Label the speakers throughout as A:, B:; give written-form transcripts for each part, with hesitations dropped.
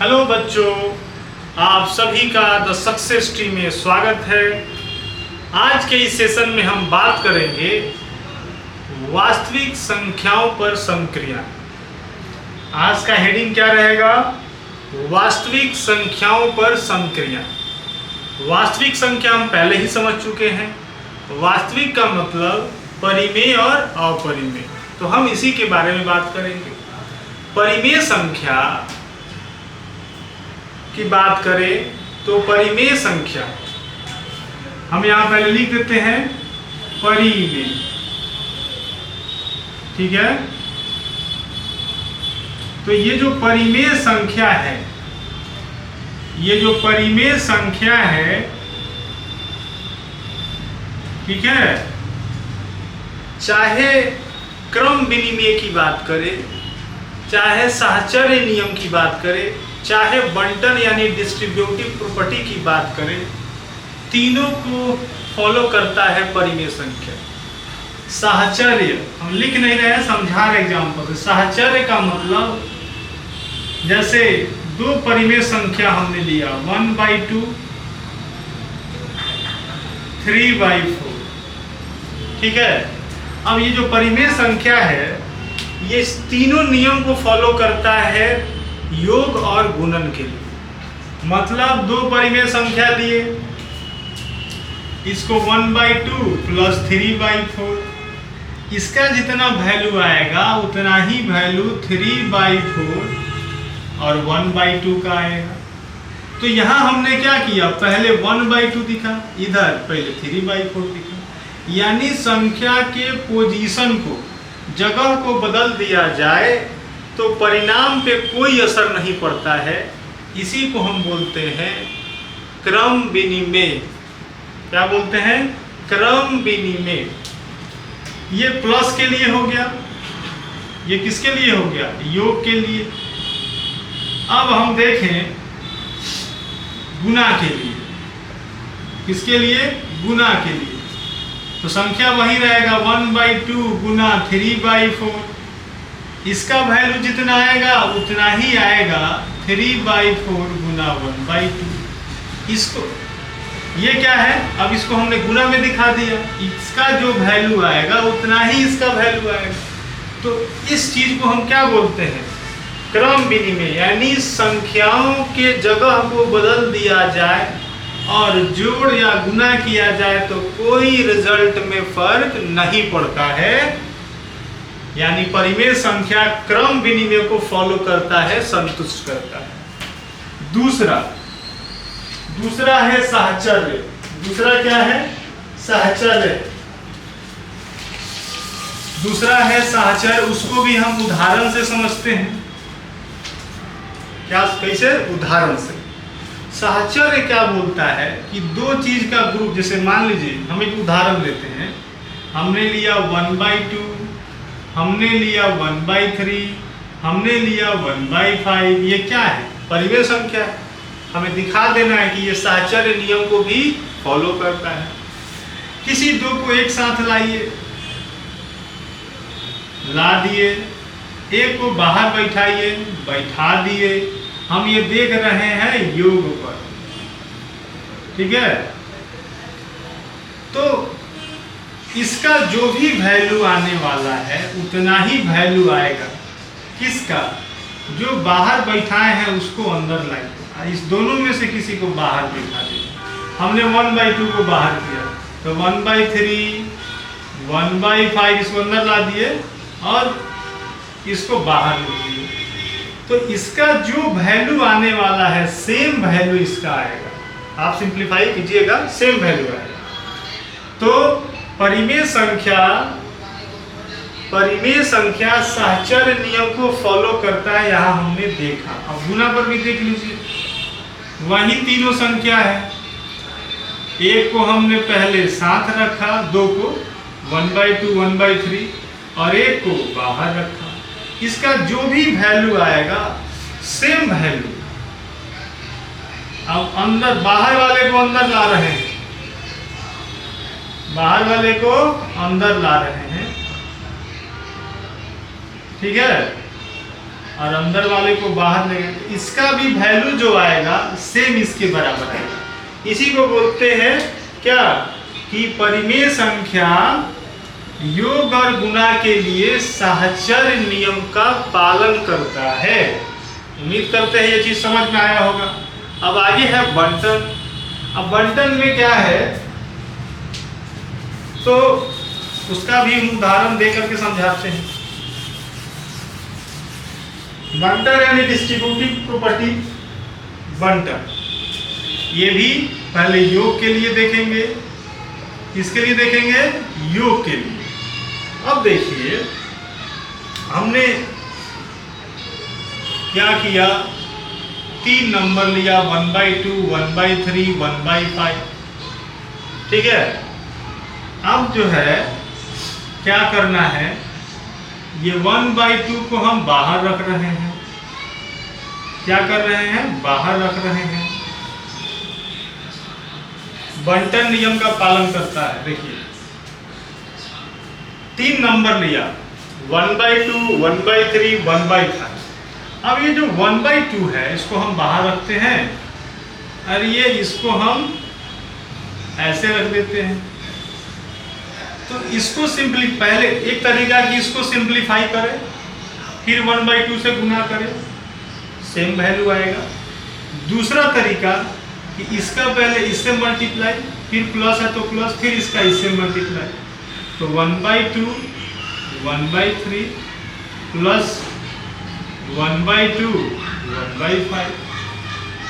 A: Hello बच्चों, आप सभी का द सक्सेस ट्री में स्वागत है। आज के इस सेशन में हम बात करेंगे वास्तविक संख्याओं पर संक्रिया। आज का हेडिंग क्या रहेगा? वास्तविक संख्याओं पर संक्रिया। वास्तविक संख्या हम पहले ही समझ चुके हैं। वास्तविक का मतलब परिमेय और अपरिमेय, तो हम इसी के बारे में बात करेंगे। परिमेय संख्या की बात करें तो परिमेय संख्या हम यहाँ पहले लिख देते हैं परिमेय, ठीक है। तो ये जो परिमेय संख्या है, ये जो परिमेय संख्या है, ठीक है, चाहे क्रम विनिमय की बात करें, चाहे साहचर्य नियम की बात करें, चाहे बंटन यानी डिस्ट्रीब्यूटिव प्रॉपर्टी की बात करें, तीनों को फॉलो करता है परिमेय संख्या। साहचर्य हम लिख नहीं रहे हैं, समझा रहे एग्जाम्पल। साहचर्य का मतलब जैसे दो परिमेय संख्या हमने लिया 1/2, 3/4, ठीक है। अब ये जो परिमेय संख्या है, ये तीनों नियम को फॉलो करता है योग और गुणन के लिए। मतलब दो परिमेय संख्या लिए, इसको 1/2 प्लस 3/4, इसका जितना वैल्यू आएगा उतना ही वैल्यू 3/4 और 1/2 का आएगा। तो यहाँ हमने क्या किया, पहले 1/2 दिखा, इधर पहले 3/4 दिखा, यानी संख्या के पोजीशन को, जगह को बदल दिया जाए तो परिणाम पे कोई असर नहीं पड़ता है। इसी को हम बोलते हैं क्रम विनिमय। क्या बोलते हैं? क्रम विनिमय। ये प्लस के लिए हो गया, ये किसके लिए हो गया? योग के लिए। अब हम देखें गुणा के लिए, किसके लिए? गुणा के लिए। तो संख्या वही रहेगा 1/2 गुना 3/4, इसका वैल्यू जितना आएगा उतना ही आएगा 3/4 गुना 1/2। इसको, ये क्या है, अब इसको हमने गुना में दिखा दिया, इसका जो वैल्यू आएगा उतना ही इसका वैल्यू आएगा। तो इस चीज को हम क्या बोलते हैं? क्रम विनिमय। यानी संख्याओं के जगह को बदल दिया जाए और जोड़ या गुना किया जाए तो कोई रिजल्ट में फर्क नहीं पड़ता है। यानी परिमेय संख्या क्रम विनिमय को फॉलो करता है, संतुष्ट करता है। दूसरा है साहचर्य। दूसरा क्या है? साहचर्य। दूसरा है साहचर्य, उसको भी हम उदाहरण से समझते हैं। क्या, कैसे? उदाहरण से। साहचर्य क्या बोलता है कि दो चीज का ग्रुप, जैसे मान लीजिए हम एक उदाहरण लेते हैं, हमने लिया 1/2, हमने लिया 1/3, हमने लिया 1/5। ये क्या है? परिमेय संख्या है। हमें दिखा देना है कि ये साहचर्य नियम को भी फॉलो करता है। किसी दो को एक साथ लाइए, ला दिए, एक को बाहर बैठाइए, बैठा दिए, हम ये देख रहे हैं योग पर, ठीक है। तो इसका जो भी वैल्यू आने वाला है उतना ही वैल्यू आएगा किसका? जो बाहर बैठाए हैं उसको अंदर लाइए। इस दोनों में से किसी को बाहर बैठा दिया। हमने 1/2 को बाहर किया तो 1/3, 1/5 इसको अंदर ला दिए और इसको बाहर ले दिए। तो इसका जो वैल्यू आने वाला है सेम वैल्यू इसका आएगा। आप सिंप्लीफाई कीजिएगा, सेम वैल्यू आएगा। तो परिमेय संख्या साहचर्य नियम को फॉलो करता है, यहाँ हमने देखा। अब गुना पर भी देख लीजिए, वही तीनों संख्या है। एक को हमने पहले साथ रखा, दो को 1/2, 1/3 और एक को बाहर रखा। इसका जो भी वैल्यू आएगा सेम वैल्यू। अब अंदर, बाहर वाले को अंदर ला रहे हैं, बाहर वाले को अंदर ला रहे हैं, ठीक है। और अंदर वाले को बाहर ले गए, तो इसका भी वैल्यू जो आएगा सेम इसके बराबर आएगा। इसी को बोलते हैं क्या कि परिमेय संख्या योग और गुणा के लिए साहचर्य नियम का पालन करता है। उम्मीद करते हैं ये चीज समझ में आया होगा। अब आगे है बंटन। अब बंटन में क्या है तो उसका भी उदाहरण दे करके समझाते हैं। बंटन यानी डिस्ट्रीब्यूटिव प्रॉपर्टी बंटन, ये भी पहले योग के लिए देखेंगे। किसके लिए देखेंगे? योग के लिए। अब देखिए हमने क्या किया, 3 नंबर लिया 1/2, 1/3, 1/5, ठीक है। अब जो है क्या करना है, ये 1/2 को हम बाहर रख रहे हैं। क्या कर रहे हैं? बाहर रख रहे हैं। बंटन नियम का पालन करता है। देखिए 3 नंबर लिया 1/2, 1/3, 1/5। अब ये जो 1/2 है इसको हम बाहर रखते हैं और ये इसको हम ऐसे रख देते हैं। तो इसको पहले एक तरीका कि इसको सिंप्लीफाई करें, फिर 1/2 से गुना करें, सेम वैल्यू आएगा। दूसरा तरीका कि इसका पहले इससे मल्टीप्लाई, फिर प्लस है तो प्लस, फिर इसका इससे मल्टीप्लाई, तो 1/2, 1/3 प्लस 1/2, 1/5।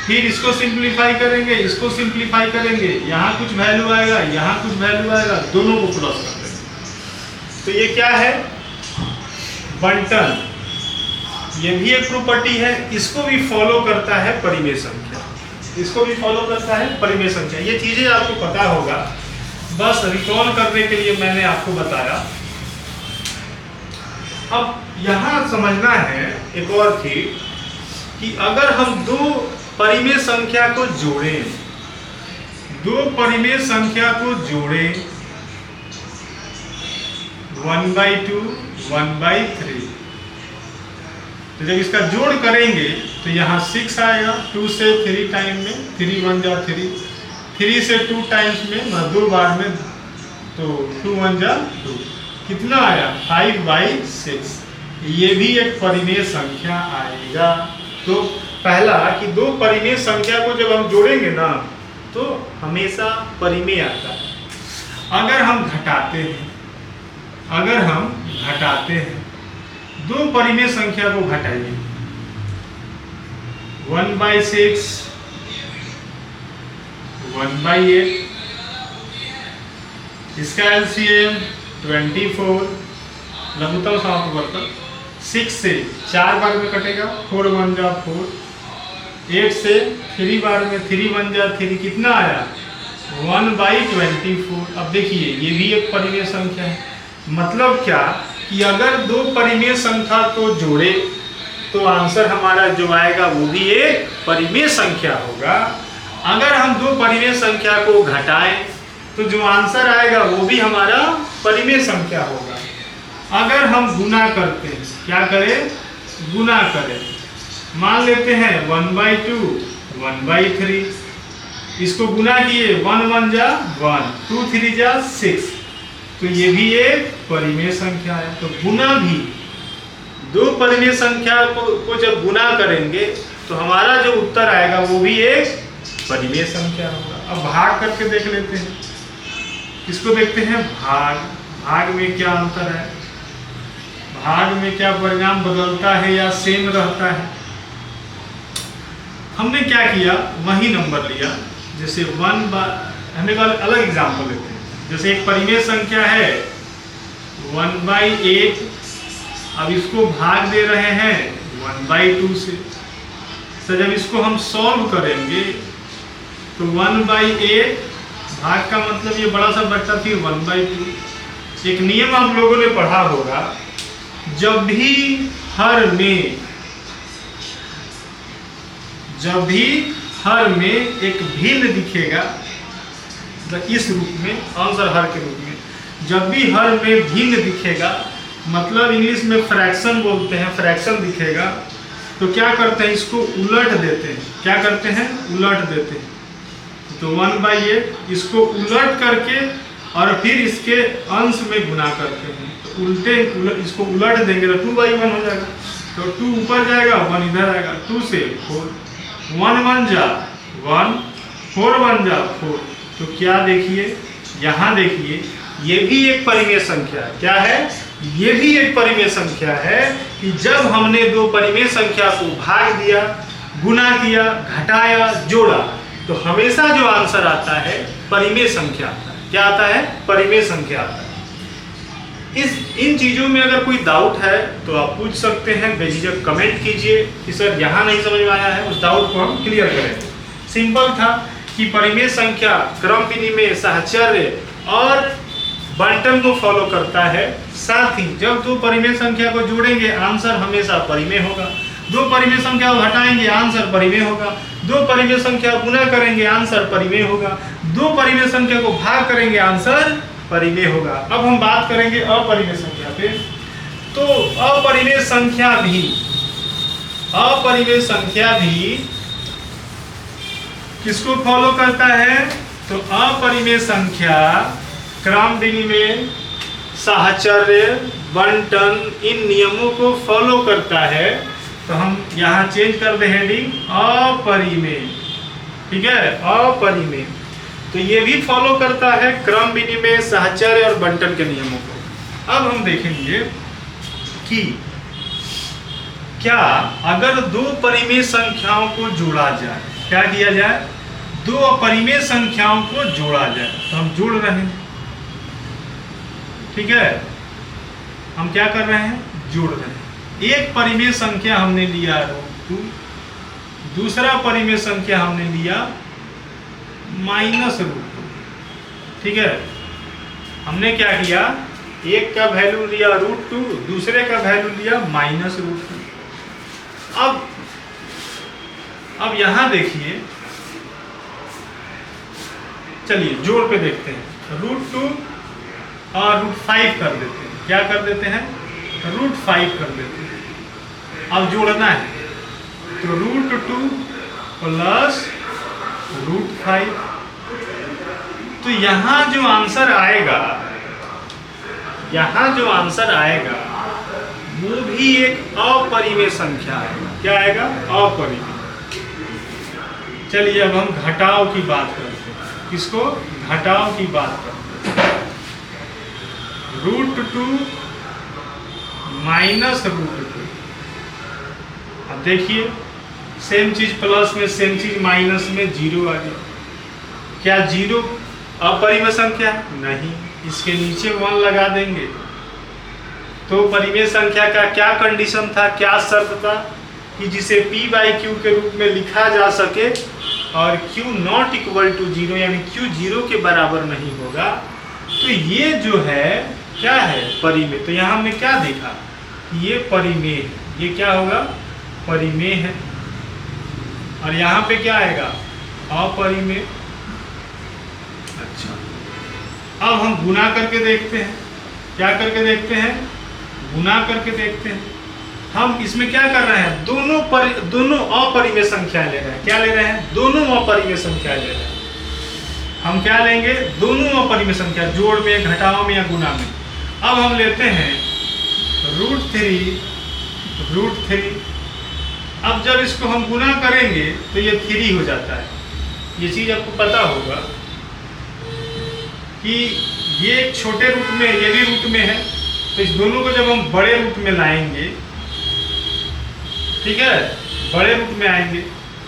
A: फिर इसको सिंप्लीफाई करेंगे, इसको सिंप्लीफाई करेंगे, यहाँ कुछ वैल्यू आएगा, यहाँ कुछ वैल्यू आएगा, दोनों को प्लस कर देंगे। तो ये क्या है? बंटन। ये भी एक प्रॉपर्टी है, इसको भी फॉलो करता है परिमेय संख्या। इसको भी फॉलो करता है परिमेय संख्या। ये चीजें आपको पता होगा, बस रिकॉल करने के लिए मैंने आपको बताया। अब यहाँ समझना है एक और चीज कि अगर हम 2 परिमेय संख्या को जोड़ें, 2 परिमेय संख्या को जोड़ें 1/2, 1/3, तो जब इसका जोड़ करेंगे तो यहाँ 6 आएगा। 2 से 3 टाइम में 3 1 जा 3, 3 से 2 टाइम्स में 2 बार में, तो 2 1 जा 2, कितना आया? 5/6। ये भी एक परिमेय संख्या आएगा। तो पहला कि 2 परिमेय संख्या को जब हम जोड़ेंगे ना तो हमेशा परिमेय आता है। अगर हम घटाते हैं 2 परिमेय संख्या को घटाइए, 1/6, 1/8, इसका एलसीएम 24, लघुत्तम समापवर्तक 6 से 4 बार में कटेगा, 4 1 जा 4, 8 से 3 बार में 3 1 जा 3, कितना आया? 1/24। अब देखिए ये भी एक परिमेय संख्या है। मतलब क्या कि अगर 2 परिमेय संख्या को जोड़े तो आंसर हमारा जो आएगा वो भी एक परिमेय संख्या होगा। अगर हम 2 परिमेय संख्या को घटाएं तो जो आंसर आएगा वो भी हमारा परिमेय संख्या होगा। अगर हम गुना करते हैं, क्या करें? गुना करें। मान लेते हैं 1/2, 1/3, इसको गुना किए, 1 1 जा 1, 2 3 जा 6, तो ये भी एक परिमेय संख्या है। तो गुना भी 2 परिमेय संख्या को जब गुना करेंगे तो हमारा जो उत्तर आएगा वो भी एक परिमेय संख्या होगा। अब भाग करके देख लेते हैं। इसको देखते हैं भाग में क्या अंतर है, भाग में क्या परिणाम बदलता है या सेम रहता है। हमने क्या किया, वही नंबर लिया। जैसे हमने अलग एग्जाम्पल लेते हैं। जैसे एक परिमेय संख्या है 1/8, अब इसको भाग दे रहे हैं 1/2 से। तो जब इसको हम सॉल्व करेंगे तो 1/8 भाग का मतलब ये बड़ा सा बट्टा, फिर 1/2। एक नियम आप लोगों ने पढ़ा होगा, जब भी हर में एक भिन्न दिखेगा, इस रूप में, आंसर हर के रूप में, जब भी हर में भिन्न दिखेगा, मतलब इंग्लिश में फ्रैक्शन बोलते हैं, फ्रैक्शन दिखेगा, तो क्या करते हैं, इसको उलट देते हैं। क्या करते हैं, उलट देते हैं। तो 1/8 इसको उलट करके और फिर इसके अंश में गुना करते हैं। तो इसको उलट देंगे तो 2/1 हो जाएगा। तो 2 ऊपर जाएगा, 1 इधर आएगा। 2 से 4, 1 1 जा 1, 4 1 जा 4। तो क्या देखिए, यहाँ देखिए, ये भी एक परिमेय संख्या है। क्या है, ये भी एक परिमेय संख्या है कि जब हमने दो परिमेय संख्या को भाग दिया, गुना किया, घटाया, जोड़ा, तो हमेशा जो आंसर आता है परिमेय संख्या आता है। क्या आता है, परिमेय संख्या आता है। इन चीजों में अगर कोई डाउट है तो आप पूछ सकते हैं, बेझिझक कमेंट कीजिए कि सर यहाँ नहीं समझ में आया है, उस डाउट को हम क्लियर करेंगे। सिंपल था कि परिमेय संख्या क्रम विनिमेय, साहचर्य और बंटन को फॉलो करता है। साथ ही जब दो परिमेय संख्या को जोड़ेंगे आंसर हमेशा परिमेय होगा, दो परिमेय संख्या को हटाएंगे आंसर परिमेय होगा, दो परिमेय संख्या गुना करेंगे आंसर परिमेय होगा, दो परिमेय संख्या को भाग करेंगे आंसर परिमेय होगा। अब हम बात करेंगे अपरिमेय संख्या पे। तो अपरिमेय संख्या भी किसको फॉलो करता है, तो अपरिमेय संख्या क्रम विनिमेय, साहचर्य, बंटन, इन नियमों को फॉलो करता है। तो हम यहाँ चेंज कर दे हेडिंग अपरिमेय, ठीक है, अपरिमेय। तो ये भी फॉलो करता है क्रम विनिमेय, साहचर्य और बंटन के नियमों को। अब हम देखेंगे कि क्या अगर दो परिमेय संख्याओं को जोड़ा जाए, क्या किया जाए, दो अपरिमेय संख्याओं को जोड़ा जाए। तो हम जोड़ रहे हैं, ठीक है, हम क्या कर रहे हैं, जोड़ रहे हैं। एक परिमेय संख्या हमने लिया √2, दूसरा परिमेय संख्या हमने लिया -√2, ठीक है। हमने क्या किया, एक का वैल्यू लिया √2, दूसरे का वैल्यू लिया -√2। अब यहां देखिए, चलिए जोड़ पे देखते हैं। √2 और √5 कर देते हैं। क्या कर देते हैं, √5 कर देते हैं। अब जोड़ना है तो √2 प्लस √5। तो यहाँ जो आंसर आएगा, वो भी एक अपरिमेय संख्या आएगा। क्या आएगा, अपरिमेय। चलिए अब हम घटाव की बात करते हैं। किसको, घटाव की बात करते हैं। √2 -√2। अब देखिए, सेम चीज प्लस में, सेम चीज माइनस में, 0 आ गया। क्या 0 अपरिमेय संख्या, नहीं, इसके नीचे 1 लगा देंगे। तो परिमेय संख्या का क्या कंडीशन था, क्या शर्त था, कि जिसे p/q के रूप में लिखा जा सके और q ≠ 0, यानी q 0 के बराबर नहीं होगा। तो ये जो है क्या है, परिमेय। तो यहाँ हमने क्या देखा, ये परिमेय है। ये क्या होगा, परिमेय है। और यहाँ पे क्या आएगा, अपरिमेय। अच्छा, अब हम गुना करके देखते हैं। क्या करके देखते हैं, गुना करके देखते हैं। हम इसमें क्या कर रहे हैं, दोनों अपरिमेय संख्या ले रहे हैं। क्या ले रहे हैं, दोनों अपरिमेय संख्या ले रहे हैं। हम क्या लेंगे, दोनों अपरिमेय संख्या, जोड़ में, घटाव में या गुना में। अब हम लेते हैं √3। अब जब इसको हम गुना करेंगे तो ये 3 हो जाता है। ये चीज आपको पता होगा कि ये एक छोटे रूट में, ये भी रूट में है। तो इस दोनों को जब हम बड़े रूट में लाएंगे, ठीक है, बड़े रूट में आएंगे,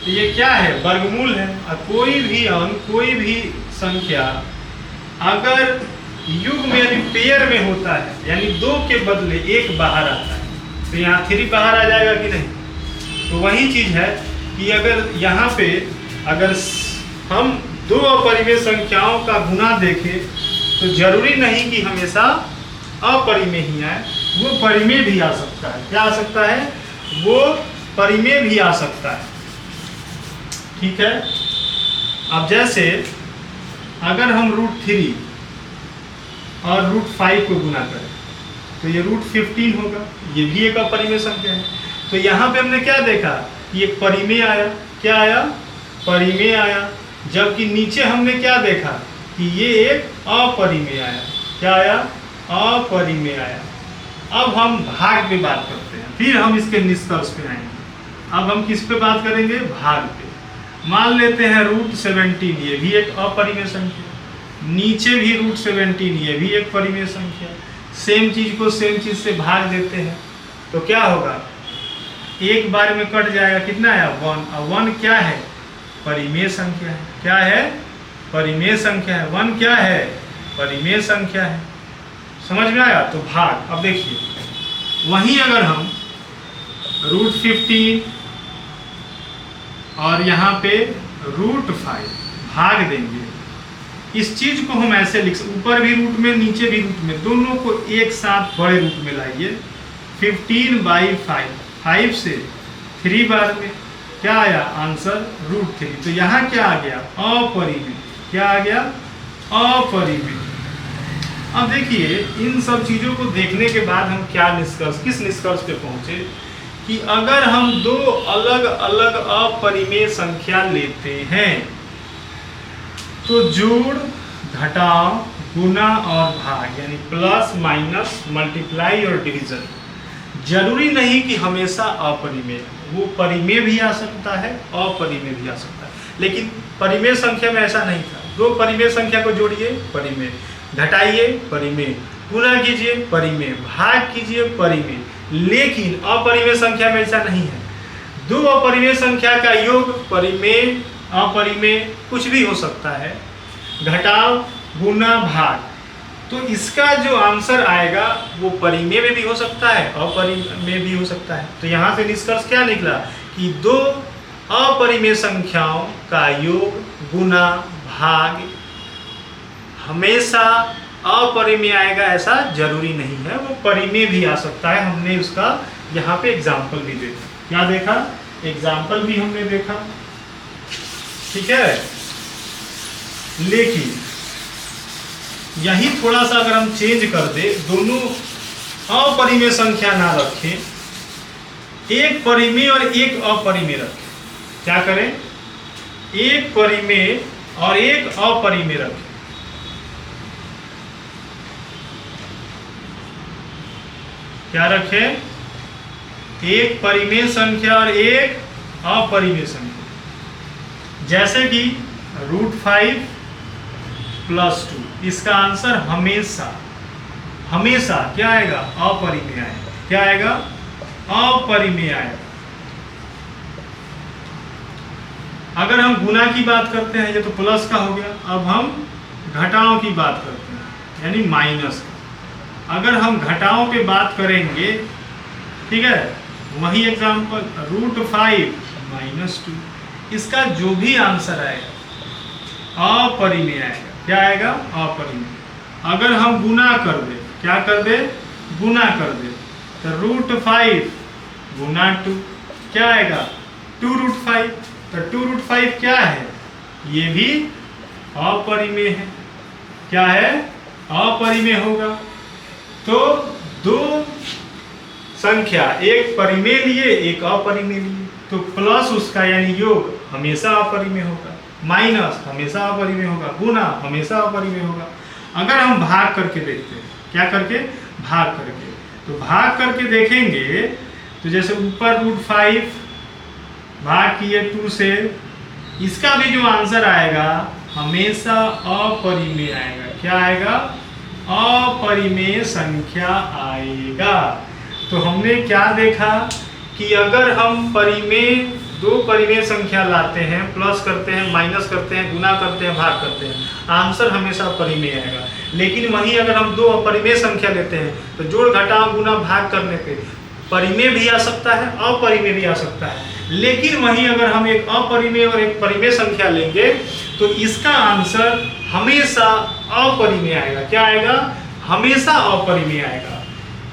A: तो ये क्या है, वर्गमूल है। और कोई भी अंक, कोई भी संख्या अगर युग्म में यानी पेयर में होता है, यानी 2 के बदले 1 बाहर आता है, तो यहाँ 3 बाहर आ जाएगा कि नहीं। तो वही चीज है कि अगर यहाँ पे अगर हम 2 अपरिमेय संख्याओं का गुना देखें तो जरूरी नहीं कि हमेशा अपरिमेय ही आए, वो परिमेय भी आ सकता है। क्या आ सकता है, वो परिमेय भी आ सकता है, ठीक है। अब जैसे अगर हम √3 और √5 को गुना करें तो ये √15 होगा। ये भी एक अपरिमेय संख्या है। तो यहाँ पे हमने क्या देखा कि एक परिमेय आया, क्या आया, परिमेय आया, जबकि नीचे हमने क्या देखा कि ये एक अपरिमेय आया, क्या आया, अपरिमेय आया। अब हम भाग पे बात करते हैं, फिर हम इसके निष्कर्ष पे आएंगे। अब हम किस पे बात करेंगे, भाग पे। मान लेते हैं √17, ये भी एक अपरिमेय संख्या, नीचे भी √17, ये भी एक परिमेय संख्या। सेम चीज को सेम चीज से भाग देते हैं तो क्या होगा, एक बार में कट जाएगा, कितना आया, 1। और 1 क्या है, परिमेय संख्या है, क्या है, परिमेय संख्या है। 1 क्या है, परिमेय संख्या है। समझ में आया। तो भाग, अब देखिए वहीं अगर हम √15 और यहाँ पे √5 भाग देंगे, इस चीज को हम ऐसे लिख सकते, ऊपर भी रूट में नीचे भी रूट में, दोनों को एक साथ बड़े रूट में लाइए। 15/5, 5 से 3 बार में क्या आया, आंसर √3। तो यहाँ क्या आ गया, अपरिमेय, क्या आ गया, अपरिमेय। अब देखिए इन सब चीजों को देखने के बाद हम क्या निष्कर्ष, किस निष्कर्ष पे पहुंचे कि अगर हम दो अलग अलग अपरिमेय संख्या लेते हैं तो जोड़, घटाव, गुना और भाग, यानी प्लस माइनस, मल्टीप्लाई और डिवीजन, जरूरी नहीं कि हमेशा अपरिमेय, वो परिमेय भी आ सकता है, अपरिमेय भी आ सकता है। लेकिन परिमेय संख्या में ऐसा नहीं था। दो परिमेय संख्या को जोड़िए, परिमेय, घटाइए, परिमेय, गुना कीजिए, परिमेय, भाग कीजिए, परिमेय। लेकिन अपरिमेय संख्या में ऐसा नहीं है। दो अपरिमेय संख्या का योग परिमेय, अपरिमेय कुछ भी हो सकता है, घटाव, गुना, भाग। तो इसका जो आंसर आएगा वो परिमेय में भी हो सकता है, अपरिमेय भी हो सकता है। तो यहाँ से निष्कर्ष क्या निकला कि दो अपरिमेय संख्याओं का योग, गुना, भाग हमेशा अपरिमेय आएगा ऐसा जरूरी नहीं है, वो परिमेय भी आ सकता है। हमने उसका यहाँ पे एग्जाम्पल भी देखा, क्या देखा, एग्जाम्पल भी हमने देखा, ठीक है। लेकिन यही थोड़ा सा अगर हम चेंज कर दे, दोनों अपरिमेय संख्या ना रखें, एक परिमेय और एक अपरिमेय रखें, क्या करें, एक परिमेय और एक अपरिमेय रखें। क्या रखें, एक परिमेय संख्या और एक अपरिमेय संख्या। जैसे कि √5 + 2, इसका आंसर हमेशा हमेशा क्या आएगा, अपरिमेय आएगा, क्या आएगा, अपरिमेय आएगा। अगर हम गुना की बात करते हैं, ये तो प्लस का हो गया। अब हम घटाओं की बात करते हैं, यानी माइनस का। अगर हम घटाओं पे बात करेंगे, ठीक है, वही एग्जांपल √5 - 2, इसका जो भी आंसर आएगा अपरिमेय आएगा, क्या आएगा, अपरिमेय। अगर हम गुना कर दे, क्या कर दे, गुना कर दे, तो √5 × 2 क्या आएगा, 2√5। तो 2√5 क्या है, ये भी अपरिमेय है, क्या है, अपरिमेय होगा। तो दो संख्या, एक परिमेय लिए, एक अपरिमेय लिए, तो प्लस उसका यानी योग हमेशा अपरिमेय होगा, माइनस हमेशा अपरिमेय होगा, गुना हमेशा अपरिमेय होगा। अगर हम भाग करके देखते हैं, क्या करके, भाग करके, तो भाग करके देखेंगे तो जैसे ऊपर √5 भाग किए 2 से, इसका भी जो आंसर आएगा हमेशा अपरिमेय आएगा, क्या आएगा, अपरिमेय संख्या आएगा। तो हमने क्या देखा कि अगर हम परिमेय, दो परिमेय संख्या लाते हैं, प्लस करते हैं, माइनस करते हैं, गुना करते हैं, भाग करते हैं, आंसर हमेशा परिमेय आएगा। लेकिन वहीं अगर हम दो अपरिमेय संख्या लेते हैं तो जोड़, घटाव, गुना, भाग करने पे परिमेय भी आ सकता है, अपरिमेय भी आ सकता है। लेकिन वहीं अगर हम एक अपरिमेय और एक परिमेय संख्या लेंगे तो इसका आंसर हमेशा अपरिमेय आएगा, क्या आएगा, हमेशा अपरिमेय आएगा।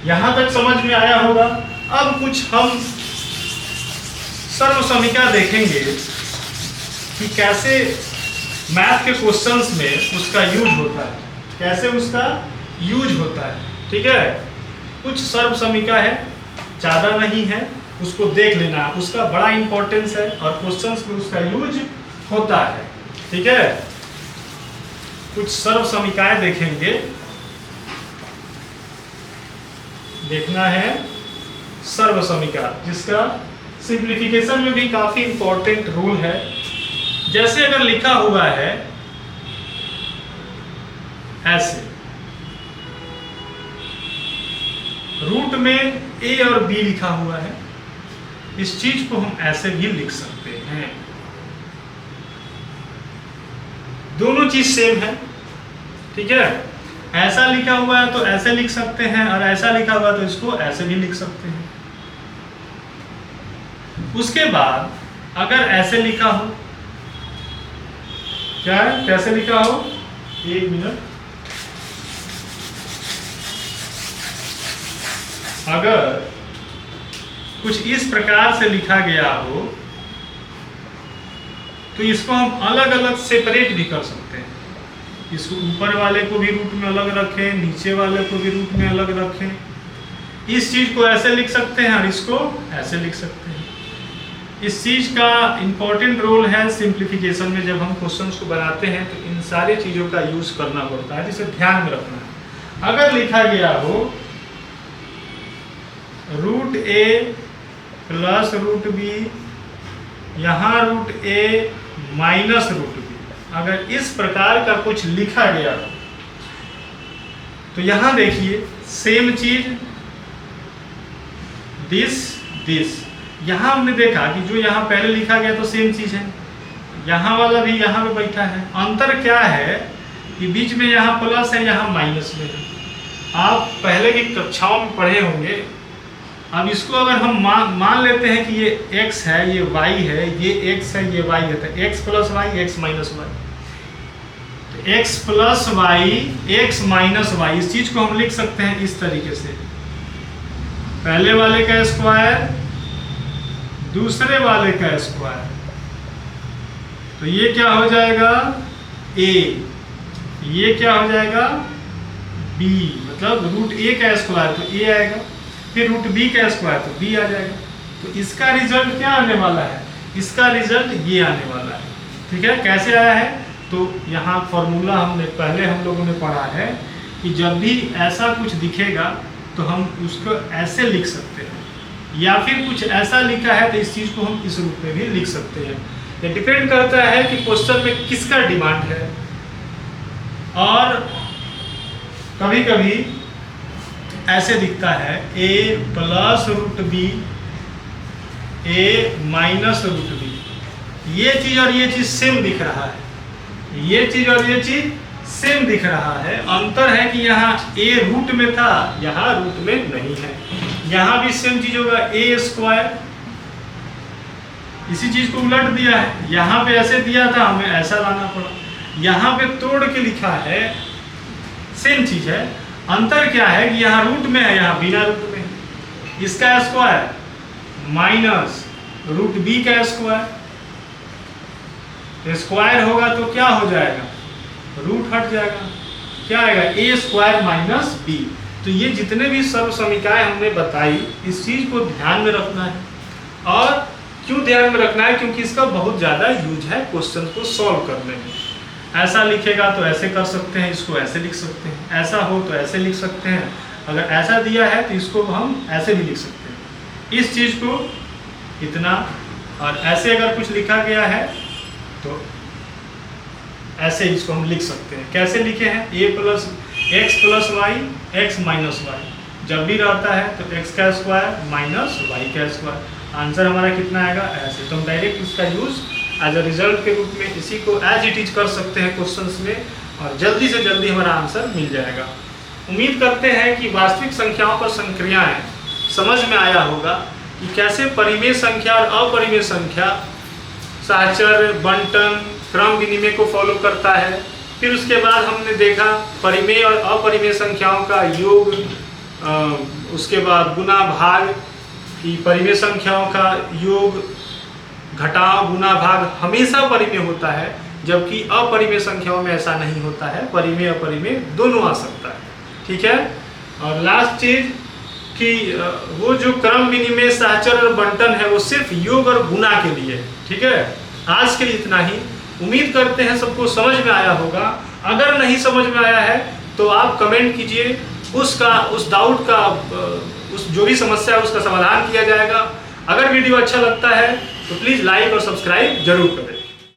A: यहां तक समझ में आया होगा। अब कुछ हम सर्वसमीका देखेंगे कि कैसे मैथ के क्वेश्चंस में उसका यूज होता है, कैसे उसका यूज होता है, ठीक है। कुछ सर्वसमीका है, ज़्यादा नहीं है, उसको देख लेना, उसका बड़ा इंपॉर्टेंस है और क्वेश्चंस में उसका यूज होता है। ठीक है, कुछ सर्व समीकाएं देखेंगे, देखना है सर्व समीका, जिसका सिंप्लीफिकेशन में भी काफी इंपॉर्टेंट रूल है। जैसे अगर लिखा हुआ है ऐसे, रूट में a और b लिखा हुआ है, इस चीज को हम ऐसे भी लिख सकते हैं। दोनों चीज सेम है। ठीक है, ऐसा लिखा हुआ है तो ऐसे लिख सकते हैं, और ऐसा लिखा हुआ है तो इसको ऐसे भी लिख सकते हैं। उसके बाद अगर ऐसे लिखा हो, क्या है, कैसे लिखा हो, एक मिनट, अगर कुछ इस प्रकार से लिखा गया हो तो इसको हम अलग अलग सेपरेट भी कर सकते हैं। इसको ऊपर वाले को भी रूट में अलग रखें, नीचे वाले को भी रूट में अलग रखें। इस चीज को ऐसे लिख सकते हैं और इसको ऐसे लिख सकते हैं। इस चीज का इंपॉर्टेंट रोल है सिंप्लीफिकेशन में। जब हम क्वेश्चंस को बनाते हैं तो इन सारी चीजों का यूज करना पड़ता है, जिसे ध्यान में रखना है। अगर लिखा गया हो रूट ए प्लस रूट बी, यहाँ रूट ए माइनस रूट बी, अगर इस प्रकार का कुछ लिखा गया हो तो यहाँ देखिए सेम चीज, दिस यहाँ हमने देखा कि जो यहाँ पहले लिखा गया तो सेम चीज है, यहाँ वाला भी यहाँ पे बैठा है। अंतर क्या है कि बीच में यहाँ प्लस है, यहाँ माइनस में है। आप पहले की कक्षाओं में पढ़े होंगे। अब इसको अगर हम मान लेते हैं कि ये x है, ये y है, ये x है, ये y है, तो x plus y, x minus y, तो x plus y, x minus y, इस चीज को हम लिख सकते हैं इस तरीके से, पहले वाले का स्क्वायर दूसरे वाले का स्क्वायर। तो ये क्या हो जाएगा a, ये क्या हो जाएगा b, मतलब रूट a का स्क्वायर तो a आएगा, फिर रूट b का स्क्वायर तो b आ जाएगा। तो इसका रिजल्ट क्या आने वाला है, इसका रिजल्ट ये आने वाला है। ठीक है, कैसे आया है, तो यहाँ फॉर्मूला हमने पहले हम लोगों ने पढ़ा है कि जब भी ऐसा कुछ दिखेगा तो हम उसको ऐसे लिख सकते हैं, या फिर कुछ ऐसा लिखा है तो इस चीज को हम इस रूप में भी लिख सकते हैं। ये डिपेंड करता है कि क्वेश्चन में किसका डिमांड है। और कभी कभी ऐसे दिखता है a plus root b, a minus root b, ये चीज और ये चीज सेम दिख रहा है, ये चीज और ये चीज सेम दिख रहा है। अंतर है कि यहाँ a रूट में था, यहाँ रूट में नहीं है। यहाँ भी सेम चीज होगा, a स्क्वायर, इसी चीज को उलट दिया है, यहाँ पे ऐसे दिया था, हमें ऐसा लाना पड़ा, यहाँ पे तोड़ के लिखा है, सेम चीज है। अंतर क्या है कि यहाँ रूट में है, यहाँ बिना रूट में है। इसका स्क्वायर माइनस रूट बी का स्क्वायर, स्क्वायर होगा तो क्या हो जाएगा, रूट हट जाएगा, क्या आएगा a स्क्वायर माइनस बी। तो ये जितने भी सर्व समीकाएं हमने बताई, इस चीज को ध्यान में रखना है। और क्यों ध्यान में रखना है, क्योंकि इसका बहुत ज्यादा यूज है क्वेश्चन को सॉल्व करने में। ऐसा लिखेगा तो ऐसे कर सकते हैं, इसको ऐसे लिख सकते हैं, ऐसा हो तो ऐसे लिख सकते हैं, अगर ऐसा दिया है तो इसको हम ऐसे भी लिख सकते हैं। इस चीज को इतना, और ऐसे अगर कुछ लिखा गया है तो ऐसे इसको हम लिख सकते हैं। कैसे लिखे हैं, x plus y, x minus y, जब भी रहता है तो x का स्क्वायर माइनस वाई का स्क्वायर। आंसर हमारा कितना आएगा, ऐसे। तो हम डायरेक्ट इसका यूज एज अ रिजल्ट के रूप में इसी को एज इट इज कर सकते हैं क्वेश्चंस में, और जल्दी से जल्दी हमारा आंसर मिल जाएगा। उम्मीद करते हैं कि वास्तविक संख्याओं पर संक्रियाएं समझ में आया होगा कि कैसे परिमेय संख्या और अपरिमेय संख्या साहचर्य, बंटन, क्रम विनिमय को फॉलो करता है। फिर उसके बाद हमने देखा परिमेय और अपरिमेय संख्याओं का योग, उसके बाद गुना भाग, कि परिमेय संख्याओं का योग, घटाव, गुना भाग हमेशा परिमेय होता है, जबकि अपरिमेय संख्याओं में ऐसा नहीं होता है, परिमेय अपरिमेय दोनों आ सकता है। ठीक है, और लास्ट चीज कि वो जो क्रम विनिमय सहचर और बंटन है वो सिर्फ योग और गुणा के लिए है। ठीक है, आज के लिए इतना ही। उम्मीद करते हैं सबको समझ में आया होगा। अगर नहीं समझ में आया है तो आप कमेंट कीजिए, उस डाउट का उस जो भी समस्या है उसका समाधान किया जाएगा। अगर वीडियो अच्छा लगता है तो प्लीज़ लाइक और सब्सक्राइब जरूर करें।